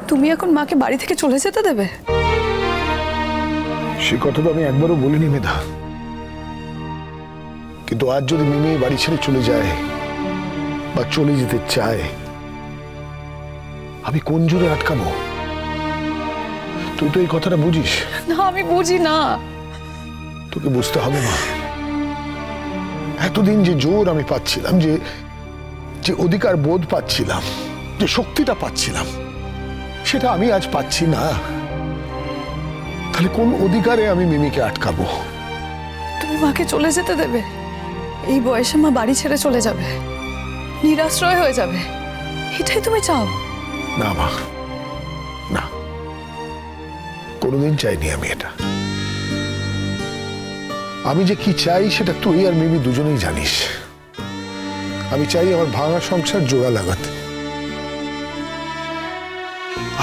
তুমি এখন মাকে বাড়ি থেকে চলে যেতে দেবে? সে কথা তো আমি একবারও বলিনি মেধা, কিন্তু আজ যদি মিমি বাড়ি ছেড়ে চলে যায় বা চলে যেতে চায়, আমি কোন জোরে আটকাবো? তুই তো এই কথাটা বুঝিস না। আমি বুঝি না। তোকে বুঝতে হবে না। এতদিন যে জোর আমি পাচ্ছিলাম, যে অধিকার বোধ পাচ্ছিলাম, যে শক্তিটা পাচ্ছিলাম, সেটা আমি আজ পাচ্ছি না। তাহলে কোন অধিকারে আমি মিমিকে আটকাবো? তুমি মাকে চলে যেতে দেবে? এই বয়সে মা বাড়ি ছেড়ে চলে যাবে, নিরাশ্রয় হয়ে যাবে, এটাই তুমি চাও? না মা, না, কোনোদিন চাইনি আমি এটা। আমি যে কি চাই সেটা তুই আর মিমি দুজনেই জানিস। আমি চাই আমার ভাঙা সংসার জোড়া লাগাতে।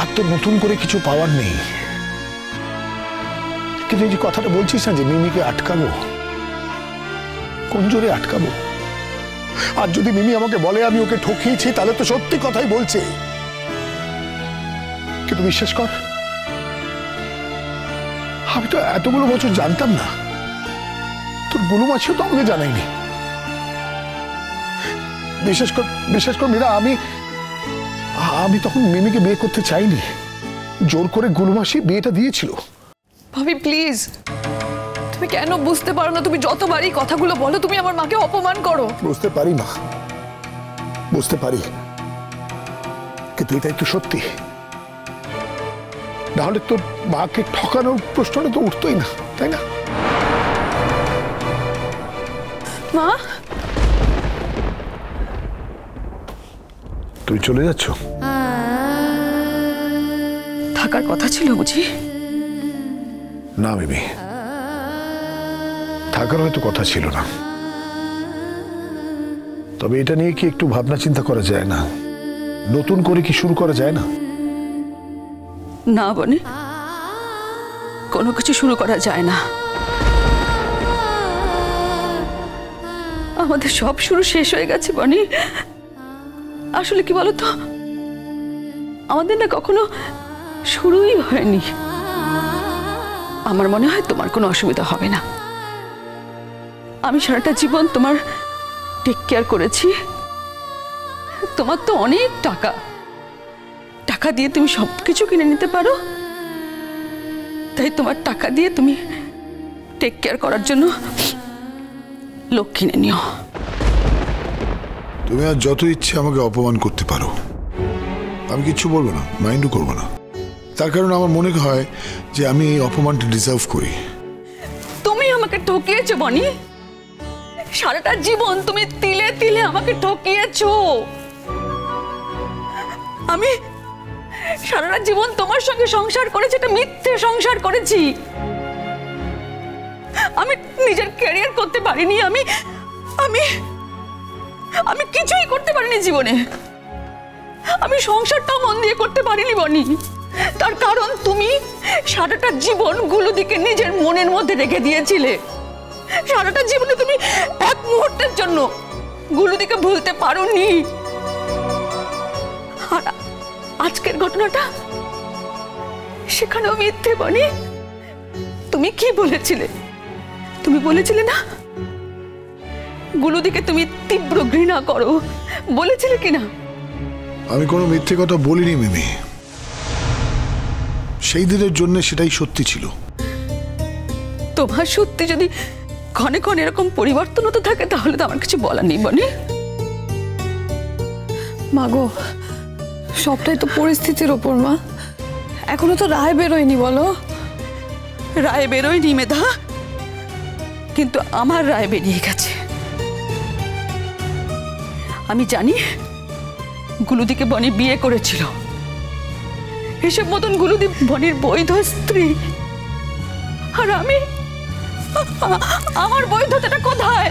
আর তো নতুন করে কিছু পাওয়ার নেই। কিন্তু এই যে কথাটা বলছিস না যে মিমিকে আটকাবো, কোন জোরে আটকাবো? আর যদি মিমি আমাকে বলে আমি ওকে ঠকিয়েছি, তাহলে তো সত্যি কথাই বলছে। কিন্তু বিশ্বাস কর, আমি তো এতগুলো বছর জানতাম না। তোর গুলু মাছিও তো আমাকে জানাইনি। বিশ্বাস কর মীরা, আমি তখন মিমিকে বিয়ে করতে চাইনি। জোর করে গুলু মাসি বিয়েটা দিয়েছিল। ভাবি প্লিজ, তুমি কেন বুঝতে পারো না? তুমি যতবারই কথাগুলো বলো, তুমি আমার মাকে অপমান করো। বুঝতে পারি মা, বুঝতে পারি, কিন্তু এটাই তো সত্যি। নাহলে তোর মাকে ঠকানোর প্রশ্নটা তো উঠতোই না, তাই না? মা, তুই চলে যাচ্ছ? থাকার কথা ছিল বুঝি? না মিমি, থাকার হয়তো কথা ছিল না, তবে এটা নিয়ে কি একটু ভাবনা চিন্তা করা যায় না? নতুন করে কি শুরু করা যায় না? না বনে, কোনো কিছু শুরু করা যায় না। আমাদের সব শুরু শেষ হয়ে গেছে বনি। আসলে কি বলতো, আমাদের না কখনো শুরুই হয়নি। আমার মনে হয় তোমার কোনো অসুবিধা হবে না। আমি সারাটা জীবন তোমার টেক কেয়ার করেছি। তোমার তো অনেক টাকা, টাকা দিয়ে তুমি সবকিছু কিনে নিতে পারো। তাই তোমার টাকা দিয়ে তুমি টেক কেয়ার করার জন্য লোক কিনে নিও। তুমি আর যত ইচ্ছে আমাকে অপমান করতে পারো, আমি কিচ্ছু বলবো না, মাইন্ডও করবো না। তার কারণ আমার মনে হয় যে আমি এই অপমানটা ডিজার্ভ করি। তুমি আমাকে ঠকিয়েছো বনি। সারাটা জীবন তুমি তিলে তিলে আমাকে ঠকিয়েছো। আমি সারাটা জীবন তোমার সঙ্গে সংসার করেছি, একটা মিথ্যে সংসার করেছি। আমি নিজের ক্যারিয়ার করতে পারিনি। আমি আমি আমি কিছুই করতে পারিনি জীবনে। আমি সংসারটাও মন দিয়ে করতে পারিনি বনি। তার কারণ তুমি সারাটা জীবন গুলুদিকে নিজের মনের মধ্যে রেখে দিয়েছিলে। সারাটা জীবনে তুমি এক মুহূর্তের জন্য গুলুদিকে ভুলতে পারোনি। আর আজকের ঘটনাটা, সেখানেও মিথ্যে বনি। তুমি কি বলেছিলে? তুমি বলেছিলে না গুলুদিকে তুমি তীব্র ঘৃণা করো, বলেছিলে কিনা? আমি কোনো মিথ্যে কথা বলিনি মিমি। সেই দিনের জন্য সেটাই সত্যি ছিল। তোমার সত্যি যদি ক্ষণে ক্ষণে এরকম পরিবর্তন হতে থাকে, তাহলে তো আমার কিছু বলার নেই বনি। মাগো, সবটাই তো পরিস্থিতির ওপর মা। এখনো তো রায় বেরোয়নি। বলো, রায় বেরোয়নি মেধা, কিন্তু আমার রায় বেরিয়ে গেছে। আমি জানি গুলুদিকে বনি বিয়ে করেছিল। হিসেব মতন গুলুদি বনির বৈধ স্ত্রী। আর আমি, আমার বৈধতাটা কোথায়?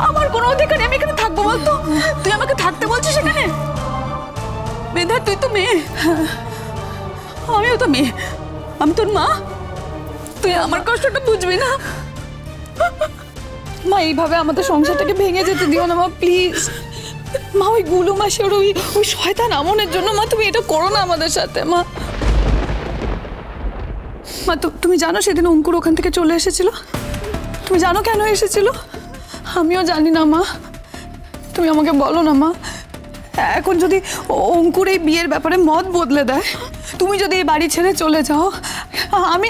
আমার কোনো অধিকার আমি এখানে থাকবো বলতো? তুই আমাকে থাকতে বলছিস এখানে? মেধা, তুই তো মেয়ে, আমিও তো মেয়ে। আমি তোর মা, তুই আমার কষ্টটা বুঝবি না? মা, এইভাবে আমাদের সংসারটাকে ভেঙে যেতে দিও না মা, প্লিজ। মা ওই গুলো মাসের ওই ওই শয়তান আমনের জন্য মা তুমি এটা করো না আমাদের সাথে মা। মা তুমি জানো সেদিন অঙ্কুর ওখান থেকে চলে এসেছিল? তুমি জানো কেন এসেছিল? আমিও জানি না মা, তুমি আমাকে বলো না মা। এখন যদি অঙ্কুর এই বিয়ের ব্যাপারে মত বদলে দেয়, তুমি যদি এই বাড়ি ছেড়ে চলে যাও,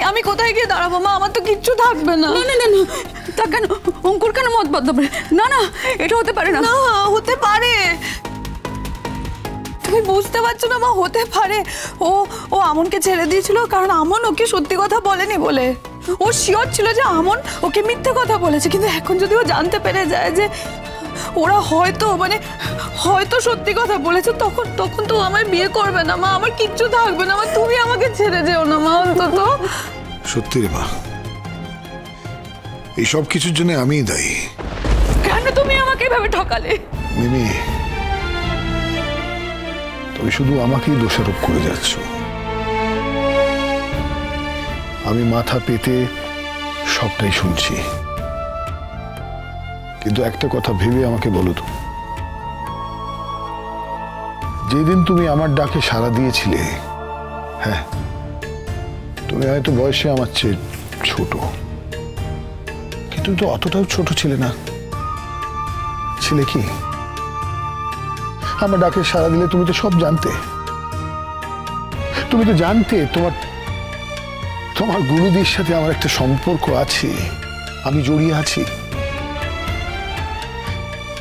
আমি কোথায় গিয়ে দাঁড়াবো মা? আমার তো কিচ্ছু থাকবে না। না না না না, তা কেন? অঙ্কুর কেন মত বদলাবে? না না, এটা হতে পারে না। না হতে পারে, তুমি বুঝতে পারছো না মা? হতে পারে ও আমনকে ছেড়ে দিয়েছিল কারণ আমন ওকে সত্যি কথা বলেনি বলে। ও শিওর ছিল যে আমন ওকে মিথ্যে কথা বলেছে, কিন্তু এখন যদি ও জানতে পেরে যায় যে ওরা হয়তো সত্যি কথা বলেছে, তখন তো আমায় বিয়ে করবে না মা, আমার কিচ্ছু থাকবে না মা। তুমি আমাকে ছেড়ে যেও না মা অন্তত। সত্যি রে মা, এই সব কিছুর জন্য আমিই দায়ী। কেন তুমি আমাকে এভাবে ঠকালে? মিমি, তুমি শুধু আমাকেই দোষারোপ করে যাচ্ছ। আমি মাথা পেতে সবটাই শুনছি, কিন্তু একটা কথা ভেবে আমাকে বলো তো, যেদিন তুমি আমার ডাকে সাড়া দিয়েছিলে, হ্যাঁ তুমি হয়তো বয়সে আমার চেয়ে ছোট, কিন্তু তো অতটাও ছোট ছিলে না। ছিলে কি? আমার ডাকে সাড়া দিলে তুমি তো সব জানতে। তুমি তো জানতে তোমার গুরুদির সাথে আমার একটা সম্পর্ক আছে, আমি জড়িয়ে আছি।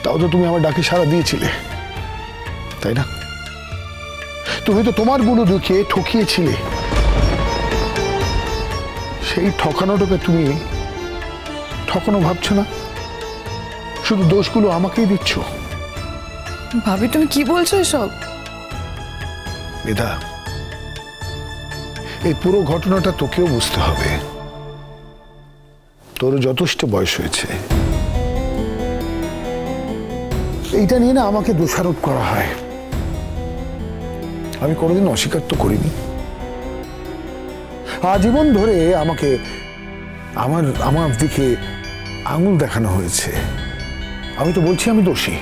তাও তো তুমি আমার ডাকে সাড়া দিয়েছিলে, তাই না? তুমি তো তোমার গুরুদিকে ঠকিয়েছিলে। সেই ঠকানোটাকে তুমি ঠকানো ভাবছো না, শুধু দোষগুলো আমাকেই দিচ্ছ। ভাবি তুমি কি বলছো এসব? মেধা, এই পুরো ঘটনাটা তোকেও বুঝতে হবে। তোর যথেষ্ট বয়স হয়েছে, এইটা নিয়ে না আমাকে দোষারোপ করা হয়। আমি কোনোদিন অস্বীকার তো করিনি। আজীবন ধরে আমাকে আমার দিকে আঙুল দেখানো হয়েছে। আমি তো বলছি আমি দোষী,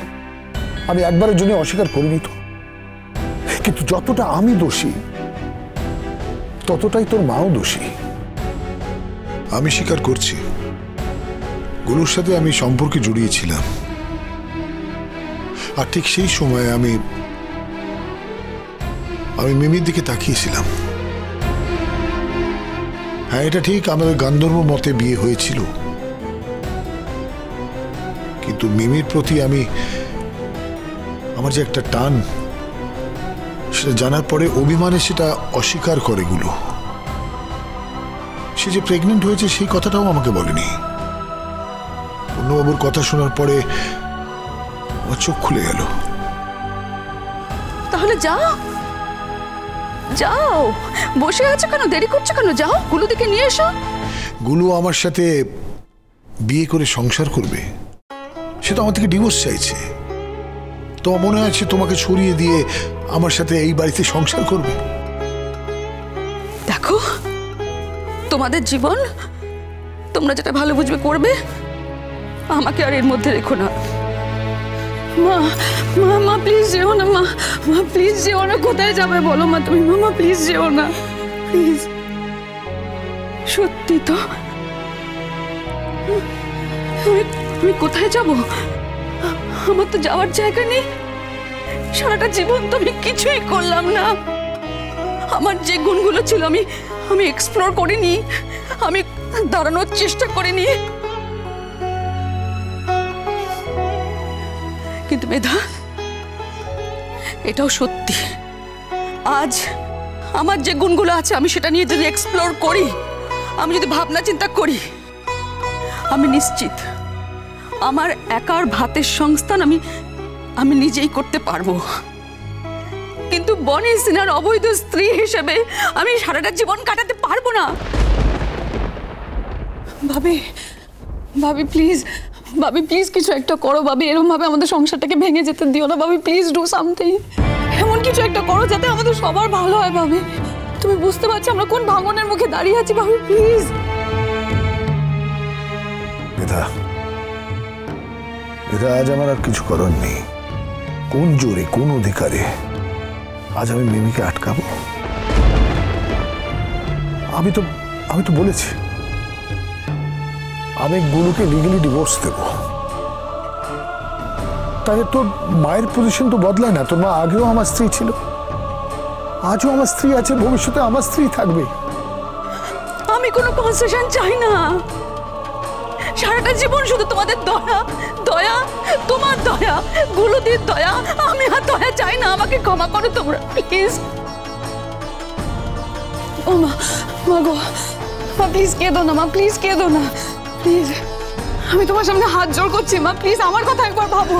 আমি একবারের জন্য অস্বীকার করিনি তো। কিন্তু যতটা আমি দোষী, ততটাই তোর মাও দোষী। আমি স্বীকার করছি, গুলোর সাথে আমি সম্পর্কে জড়িয়েছিলাম, আর ঠিক সেই সময় আমি মিমির দিকে তাকিয়েছিলাম। হ্যাঁ, এটা ঠিক, আমাদের গান্ধর্ব মতে বিয়ে হয়েছিল, কিন্তু মিমির প্রতি আমার যে একটা টান, সেটা জানার পরে অভিমানে সেটা অস্বীকার করে গুলো। সে যে প্রেগনেন্ট হয়েছে সেই কথাটাও আমাকে বলেনি। পূর্ণবাবুর কথা শোনার পরে আমার চোখ খুলে গেল। তাহলে যাও যাও, বসে আছো কেন? দেরি করছো কেন? যাও, গুলো দিকে নিয়ে এসো। গুলো আমার সাথে বিয়ে করে সংসার করবে, সে তো আমার থেকে ডিভোর্স চাইছে। তোমার মনে আছে তোমাকে সরিয়ে দিয়ে আমার সাথে এই বাড়িতে সংসার করবে? দেখো, তোমাদের জীবন তোমরা যেটা ভালো বুঝবে করবে, আমাকে আর এর মধ্যে রেখো না। মা মা মা প্লিজ যেও না মা, মা প্লিজ যেও না। কোথায় যাবে বলো মা তুমি? মা প্লিজ যেও না, প্লিজ। সত্যি তো? আমি কোথায় যাব? আমার তো যাওয়ার জায়গা নেই। সারাটা জীবন তো আমি কিছুই করলাম না। আমার যে গুণগুলো ছিল আমি এক্সপ্লোর করিনি, আমি দাঁড়ানোর চেষ্টা করিনি। কিন্তু মেধা, এটাও সত্যি, আজ আমার যে গুণগুলো আছে আমি সেটা নিয়ে যদি এক্সপ্লোর করি, আমি যদি ভাবনা চিন্তা করি, আমি নিশ্চিত আমার একার ভাতের সংস্থান আমি নিজেই করতে পারবো। কিন্তু বনি সিনহার অবৈধ স্ত্রী হিসেবে আমি সারাটা জীবন কাটাতে পারবো না। ভাবি ভাবি প্লিজ, ভাবি প্লিজ কিছু একটা করো ভাবি। এরকম ভাবে আমাদের সংসারটাকে ভেঙে যেতে দিও না ভাবি, প্লিজ ডু সামথিং। এমন কিছু একটা করো যাতে আমাদের সবার ভালো হয় ভাবি। তুমি বুঝতে পারছো আমরা কোন ভাঙনের মুখে দাঁড়িয়ে আছি ভাবি, প্লিজ। মেধা, আজ আমার আর কিছু করার নেই। কোন জোরে, কোন অধিকারে আজ আমি মিমিকে আটকাবো? আমি তো বলেছি আমি গুলোকে লিগালি ডিভোর্স দেব। তাহলে তোর মায়ের পজিশন তো বদলায় না। তোর মা আগেও আমার স্ত্রী ছিল, আজও আমার স্ত্রী আছে, ভবিষ্যতে আমার স্ত্রী থাকবে। আমি কোনো কনসেশন চাই না। সারাটা জীবন শুধু তোমাদের দয়া দয়া, তোমার দয়া, গুলোদির দয়া। আমি আর দয়া চাই না। আমাকে ক্ষমা করো তোমরা, প্লিজ। ও মা, মা গো, মা প্লিজ কেঁদো না, মা প্লিজ কেঁদো না, প্লিজ। আমি তোমার সামনে হাত জোড় করছি মা, প্লিজ আমার কথা একবার ভাবো।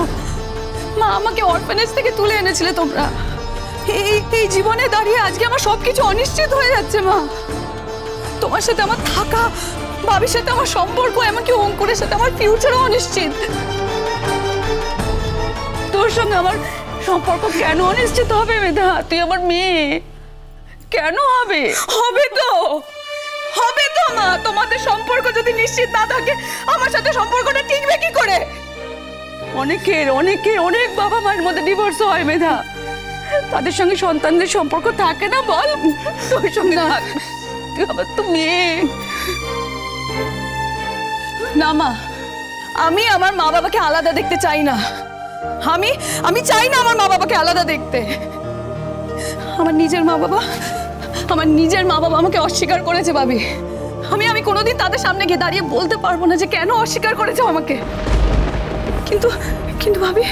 মা, আমাকে অরফানেজ থেকে তুলে এনেছিলে তোমরা। এই জীবনে দাঁড়িয়ে আজকে আমার সবকিছু অনিশ্চিত হয়ে যাচ্ছে মা। তোমার সাথে আমার থাকা, ভাবির সাথে আমার সম্পর্ক, এমনকি অঙ্কুরের সাথে আমার ফিউচারও অনিশ্চিত। তোর সঙ্গে আমার সম্পর্ক কেন অনিশ্চিত হবে মেধা? তুই আমার মেয়ে, কেন হবে? হবে তো মা। তোমাদের সম্পর্ক যদি নিশ্চিত না থাকে, আমার সাথে সম্পর্কটা টিকবে কি করে? অনেক বাবা মায়ের মধ্যে ডিভোর্স হয় মেধা। তাদের সঙ্গে সন্তানদের সম্পর্ক থাকে না, বল? তোর সঙ্গে তুই আমার তো মেয়ে। না মা, আমি আমার মা বাবাকে আলাদা দেখতে চাই না। আমি চাই না আমার মা বাবাকে আলাদা দেখতে। আমার নিজের মা বাবা আমাকে অস্বীকার করেছে ভাবি। আমি কোনোদিন তাদের সামনে গিয়ে দাঁড়িয়ে বলতে পারবো না যে কেন অস্বীকার করেছে আমাকে। কিন্তু ভাবি,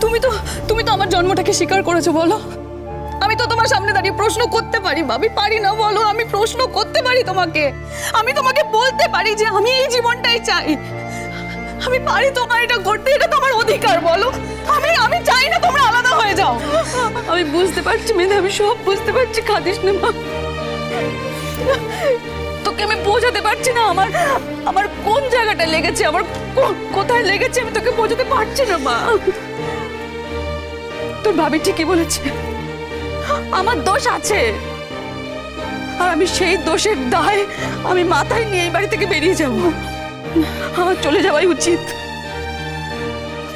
তুমি তো আমার জন্মটাকে স্বীকার করেছো, বলো। আমি তো তোমার সামনে দাঁড়িয়ে প্রশ্ন করতে পারি ভাবি, পারি না বলো? আমি প্রশ্ন করতে পারি তোমাকে, আমি তোমাকে বলতে পারি যে আমি এই জীবনটাই চাই। আমি পারি তোমার এটা করতে, এটা তোমার অধিকার, বলো। আমি চাই না তোমরা আলাদা হয়ে যাও। আমি বুঝতে পারছি মেধা, আমি সব বুঝতে পারছি, কাঁদিস না মা। তোকে আমি বোঝাতে পারছি না আমার কোন জায়গাটা লেগেছে, আমার কোথায় লেগেছে আমি তোকে বোঝাতে পারছি না মা। তোর ভাবি ঠিকই বলেছে, আমার দোষ আছে, আর আমি সেই দোষের দায় আমি মাথায় নিয়ে এই বাড়ি থেকে বেরিয়ে যাব। আমার চলে যাওয়াই উচিত,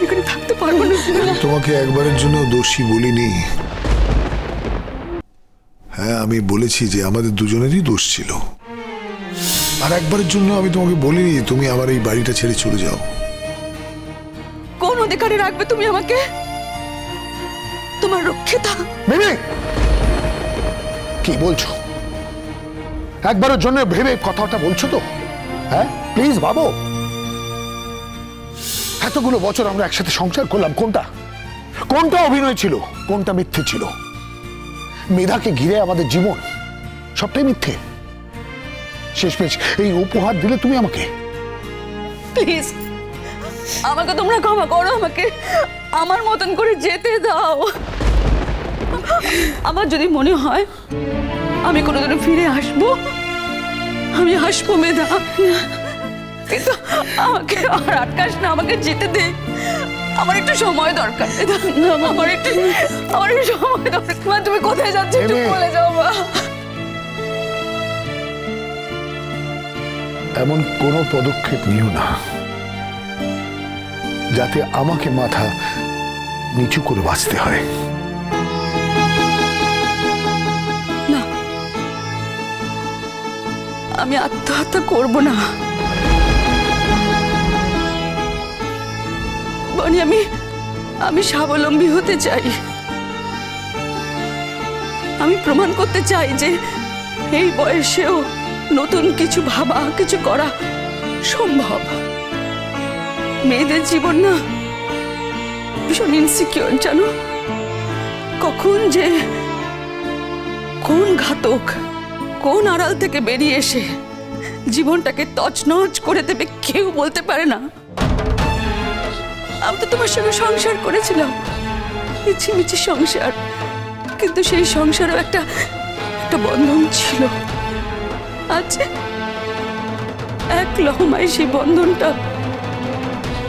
এখানে থাকতে পারবো না। তোমাকে একবারের জন্য দোষী বলিনি। হ্যাঁ, আমি বলেছি যে আমাদের দুজনেরই দোষ ছিল। আর একবারের জন্য আমি তোমাকে বলিনি তুমি আমার এই বাড়িটা ছেড়ে চলে যাও। কোন অধিকারে রাখবে তুমি আমাকে? তোমার রক্ষিতা। মিমি, কি বলছো? একবারের জন্য ভেবে কথাটা বলছো তো? হ্যাঁ, প্লিজ ভাবো। এতগুলো বছর আমরা একসাথে সংসার করলাম, কোনটা অভিনয় ছিল, কোনটা মিথ্যে ছিল? মেধাকে ঘিরে আমাদের জীবন সবটাই মিথ্যে। শেষমেশ এই উপহার দিলে তুমি আমাকে। প্লিজ আমাকে তোমরা ক্ষমা করো, আমাকে আমার মতন করে যেতে দাও। আমার যদি মনে হয় আমি কোনোদিনও ফিরে আসবো, আমি আসবো মেধা, কিন্তু আমাকে আর আটকাস না, আমাকে যেতে দে। আমার একটু সময় দরকার, আমার একটু সময় দরকার। মা, তুমি কোথায় যাচ্ছ একটু বলে যাও মা। এমন কোনো পদক্ষেপ নিও না যাতে আমাকে মাথা নিচু করে বাঁচতে হয়। না, আমি আত্মহত্যা করব না বনি। আমি স্বাবলম্বী হতে চাই। আমি প্রমাণ করতে চাই যে এই বয়সেও নতুন কিছু ভাবা, কিছু করা সম্ভব। মেয়েদের জীবন না ভীষণ ইনসিকিউর, জানো। কখন যে কোন ঘাতক কোন আড়াল থেকে বেরিয়ে এসে জীবনটাকে তছনছ করে দেবে কেউ বলতে পারে না। আমি তো তোমার সঙ্গে সংসার করেছিলাম, মিছিমিছি সংসার, কিন্তু সেই সংসারও একটা বন্ধন ছিল। আজ এক লহমায় সেই বন্ধনটা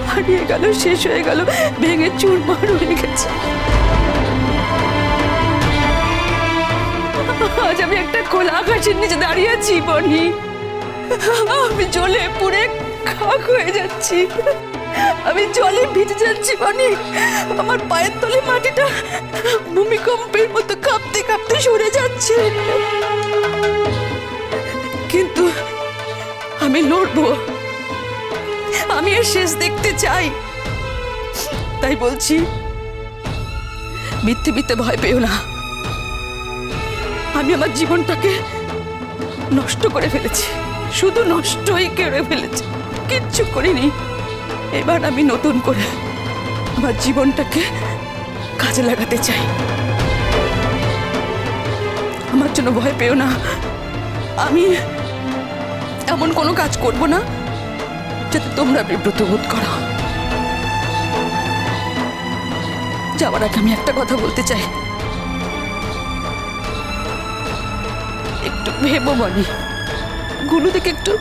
হারিয়ে গেল, শেষ হয়ে গেল, ভেঙে চুরমার হয়ে গেছে। আজ আমি একটা খোলা আকাশের নিচে দাঁড়িয়ে আছি বনি। আমি জ্বলে পুড়ে খাক হয়ে যাচ্ছি। আমি জলে ভিজে যাচ্ছি বনি। আমার পায়ের তলে মাটিটা ভূমিকম্পের মতো কাঁপতে কাঁপতে সরে যাচ্ছে, কিন্তু আমি লড়বো। আমি এর শেষ দেখতে চাই। তাই বলছি, মিথ্যে মিথ্যে ভয় পেও না। আমি আমার জীবনটাকে নষ্ট করে ফেলেছি, শুধু নষ্টই করে ফেলেছি, কিচ্ছু করিনি। এবার আমি নতুন করে আমার জীবনটাকে কাজে লাগাতে চাই। আমার জন্য ভয় পেও না। আমি এমন কোনো কাজ করব না যাতে তোমরা বিব্রত বোধ করো। যাওয়ার আগে আমি একটা কথা বলতে চাই, একটু ভেবো বনি। গুলুদিকে একটু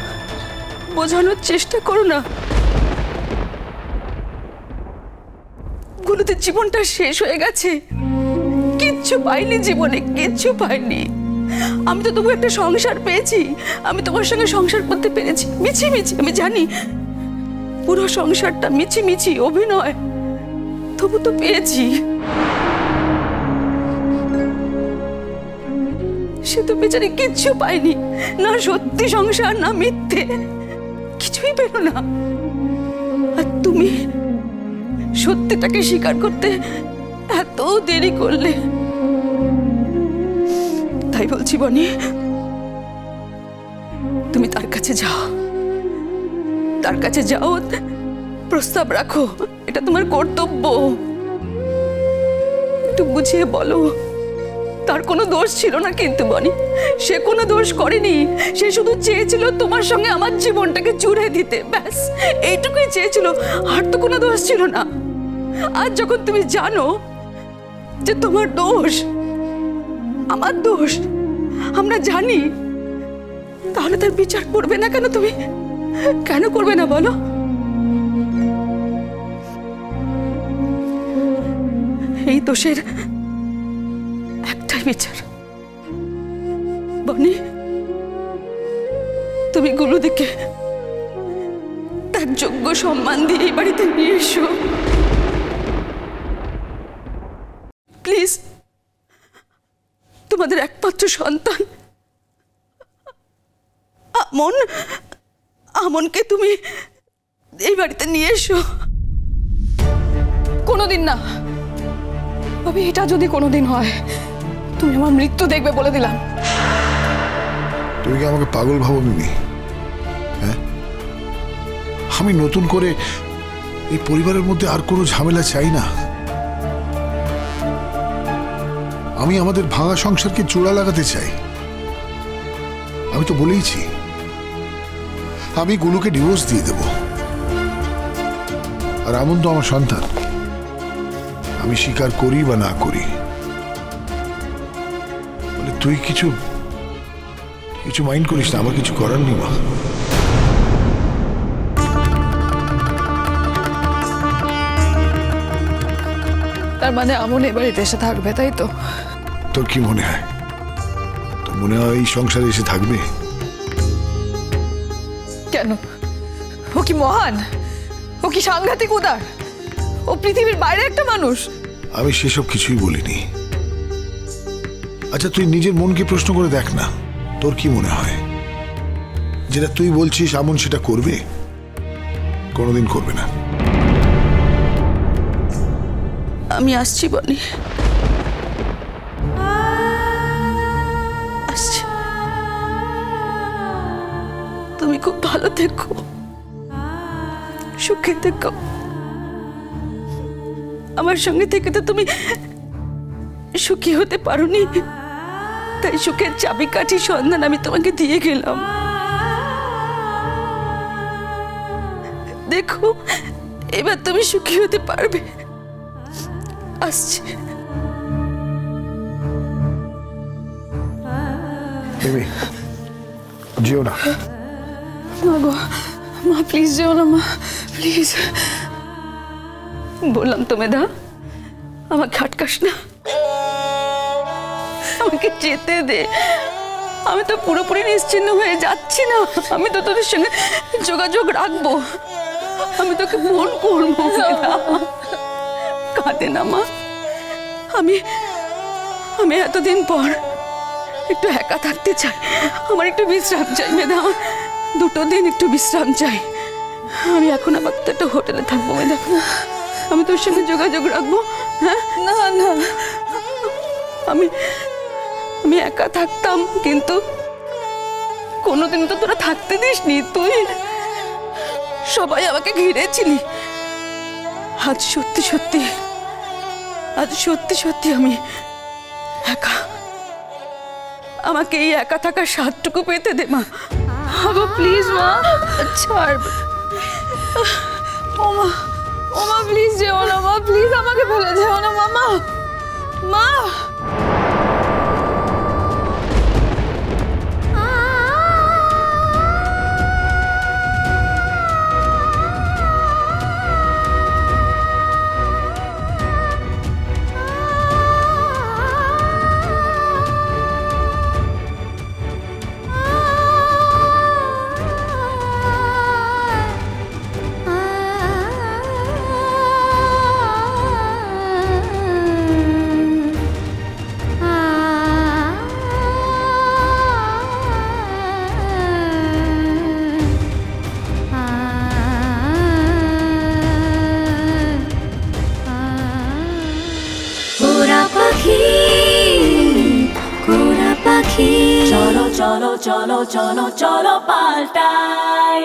বোঝানোর চেষ্টা করো না। গুলুদের জীবনটা শেষ হয়ে গেছে, কিচ্ছু পাইনি জীবনে, কিচ্ছু পাইনি। আমি তো তবু একটা সংসার পেয়েছি, আমি তোমার সঙ্গে সংসার করতে পেরেছি মিছি মিছি। আমি জানি পুরো সংসারটা মিছি মিছি অভিনয়, তবু তো পেয়েছি। সে তো বেচারি কিচ্ছু পায়নি, না সত্যি সংসার না মিথ্যে, কিছুই পেল না। আর তুমি সত্যিটাকে স্বীকার করতে এত দেরি করলে। তাই বলছি বনি, তুমি তার কাছে যাও, তার কাছে যাও, প্রস্তাব রাখো, এটা তোমার কর্তব্য। একটু বুঝিয়ে বলো। তার কোনো দোষ ছিল না কিন্তু বনি, সে কোনো দোষ করেনি। সে শুধু চেয়েছিল তোমার সঙ্গে আমার জীবনটাকে জুড়ে দিতে, ব্যাস এইটুকুই চেয়েছিল, আর তো কোনো দোষ ছিল না। আজ যখন তুমি জানো যে তোমার দোষ, আমার দোষ, আমরা জানি, তাহলে তার বিচার করবে না কেন তুমি? কেন করবে না বলো? এই দোষের একটাই বিচার বনি, তুমি গুলুদিকে তার যোগ্য সম্মান দিয়ে এই বাড়িতে নিয়ে এসো প্লিজ। তোমাদের একমাত্র সন্তান আমনকে তুমি এই বাড়িতে নিয়ে এসো। কোনোদিন না ভাবি, এটা যদি কোনোদিন হয় তুমি আমার মৃত্যু দেখবে বলে দিলাম। তুমি কি আমাকে পাগল ভাবো মিমি? হ্যাঁ, আমি নতুন করে এই পরিবারের মধ্যে আর কোনো ঝামেলা চাই না। আমি আমাদের ভাঙা সংসারকে জোড়া লাগাতে চাই। আমি তো বলেইছি আমি গুলুকে ডিভোর্স দিয়ে দেব। আর আমন তো আমার সন্তান, আমি স্বীকার করি বা না করি। বলে তুই কিছু মাইন্ড করিস না, আমার কিছু করার নেই মা। তার মানে আমন এবার দেশে থাকবে, তাই তো? তোর কি মনে হয়? তোর মনে হয় এই সংসারে এসে থাকবে? কেন? ও কি মহান? ও কি সাংঘাতিক উদার? ও পৃথিবীর বাইরে একটা মানুষ। আমি সেসব কিছুই বলিনি। আচ্ছা তুই নিজের মনকে প্রশ্ন করে দেখ না, তোর কি মনে হয় যেটা তুই বলছিস আমন সেটা করবে? কোনোদিন করবে না। আমি আসছি বনি, আসছি। তুমি খুব ভালো থেকো, সুখে থেকো। আমার সঙ্গে থেকে তো তুমি সুখী হতে পারোনি, তাই সুখের চাবিকাঠি সন্ধান আমি তোমাকে দিয়ে গেলাম। দেখো এবার তুমি সুখী হতে পারবে। আসছি। যেও না মা গো, মা প্লিজ যেও না মা, প্লিজ। বললাম তো মেধা, আমাকে আটকাস না, আমাকে যেতে দে। আমি তো পুরোপুরি নিশ্চিন্ন হয়ে যাচ্ছি না, আমি তো তোদের সঙ্গে যোগাযোগ রাখবো। আমি তোকে ফোন করবো। কাঁদে না মা, আমি আমি এতদিন পর একটু একা থাকতে চাই, আমার একটু বিশ্রাম চাই মেধা, আমার 2 দিন একটু বিশ্রাম চাই। আমি এখন আপাতত একটা হোটেলে থাকবো মেধা, আমি তোর সঙ্গে যোগাযোগ রাখবো। হ্যাঁ না না, আমি আমি একা থাকতাম, কিন্তু কোনোদিন তো তোরা থাকতে দিসনি, তুই সবাই আমাকে ঘিরেছিলি। আজ সত্যি সত্যি আমি একা, আমাকে এই একা থাকার স্বাদটুকু পেতে দে মা। বাবা প্লিজ মা, ছাড়। ও মা প্লিজ যেও না মা, প্লিজ আমাকে ফেলে যেও না মামা। মা চলো চলো চলো চলো চলো পাল্টাই।